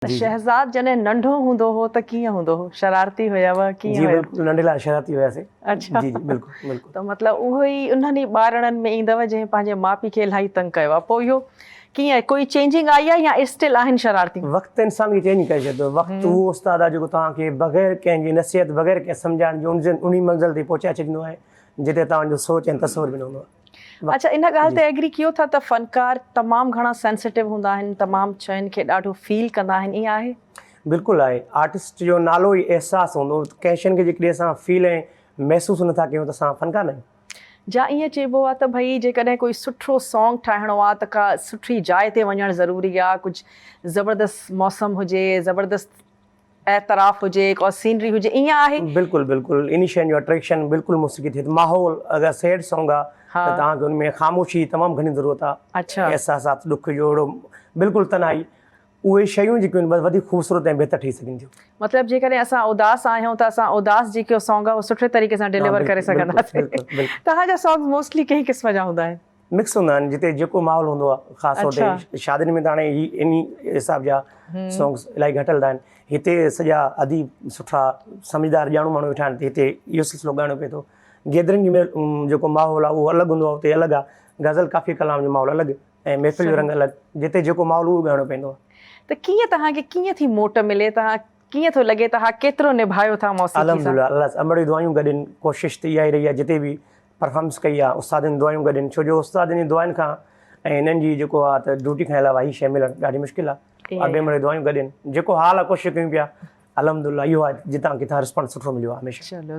जी शहज़ाद जॾहिं नंढो हूंदो हो त कीअं हूंदो हो? शरारती हुयव कीअं जी हुयव? बिल्कुल नंढिला शरारती हुआसीं। अच्छा। जी जी बिल्कुल बिल्कुल। त मतिलबु उहो ई उन्हनि ई ॿारड़नि में ईंदव जंहिं पंहिंजे माउ पीउ खे इलाही तंग कयो आहे। पोइ इहो कीअं कोई चेंजिंग आई आहे या स्टिल आहिनि शरारती? वक़्तु इंसान खे चेंज करे छॾींदो। वक़्तु उहो उस्तादु आहे जेको तव्हांखे बग़ैर कंहिंजी नसीहत बग़ैर कंहिं सम्झाइण जो उन मंज़िल ते पहुचाए छॾींदो आहे जिते तव्हांजो सोच ऐं तसवुर बि न हूंदो आहे। अच्छा, इन ॻाल्हि जी ते एग्री कयो था त फ़नकार तमामु घणा सेंसिटिव हूंदा आहिनि, तमामु शयुनि खे ॾाढो फ़ील कंदा आहिनि, ईअं आहे? बिल्कुलु आहे। आर्टिस्ट जो नालो ई अहसासु हूंदो। कंहिं शयुनि खे जेकॾहिं असां फील ऐं महसूसु नथा कयूं त असां फ़नकार आहियूं। जा ईअं चइबो आहे त भई जेकॾहिं कोई सुठो सॉन्ग ठाहिणो आहे त का सुठी जाइ ते वञणु ज़रूरी आहे, कुझु ज़बरदस्त मौसम हुजे, ज़बरदस्त एतराफ़ हुजे, को सीनरी हुजे, ईअं आहे? बिल्कुलु बिल्कुलु इन शयुनि जो अट्रैक्शन बिल्कुलु मौसीक़ी थिए थी। माहौल अगरि सैड सॉन्ग आहे हा। त तव्हांखे हुन में ख़ामोशी तमामु घणी ज़रूरत आहे। अच्छा। एहसासात ॾुख जो अहिड़ो बिल्कुलु तनाई उहे शयूं जेकियूं आहिनि वधीक ख़ूबसूरत ऐं बहितर ठही सघनि थियूं। मतिलबु जेकॾहिं असां उदास आहियूं त असां उदास जेको सॉन्ग आहे उहो सुठे तरीक़े सां डिलीवर करे बिल्कुलु बिल्कुलु सघंदासीं। बिल्कुलु बिल्कुलु तव्हांजा सॉन्ग मोस्टली कंहिं क़िस्म जा हूंदा आहिनि? मिक्स हूंदा आहिनि। जिते जेको माहौल हूंदो आहे ख़ासि तौर अच्छा। ते शादियुनि में त हाणे इन हिसाब जा सॉन्ग्स इलाही घटि हलंदा आहिनि। हिते सॼा अदीब सुठा सम्झदार ॼाणू माण्हू वेठा आहिनि त हिते इहो सिलसिलो ॻाइणो पए थो। गैदरिंग में जेको माहौल आहे उहो अलॻि हूंदो आहे, उते अलॻि आहे। गज़ल काफ़ी कलाम जो माहौल अलॻि ऐं महफ़िल जो रंग अलॻि। जिते जेको माहौल उहो ॻाइणो पवंदो आहे। त कीअं तव्हांखे कीअं थी मोट मिले? तव्हां कीअं थो लॻे तव्हां केतिरो निभायो था मौसीक़ी सां? अल्हम्दुलिल्लाह अल्लाह अमड़ी दुआयूं गॾिन। कोशिशि त इहा ई रही आहे जिते बि परफॉर्मेंस कई आहे उस्तादनि दुआयूं गॾिन। छो जो उस्तादनि जी दुआनि खां ऐं हिननि जी जेको आहे त ड्यूटी खां अलावा हीअ शइ मिलणु ॾाढी मुश्किल आहे। अॻे मिड़े दुआयूं गॾिन। जेको हाल आहे कोशिशि कयूं पिया। अल्हम्दुलिल्लाह इहो आहे जितां किथां रिस्पॉन्स सुठो मिलियो आहे हमेशह। चलो।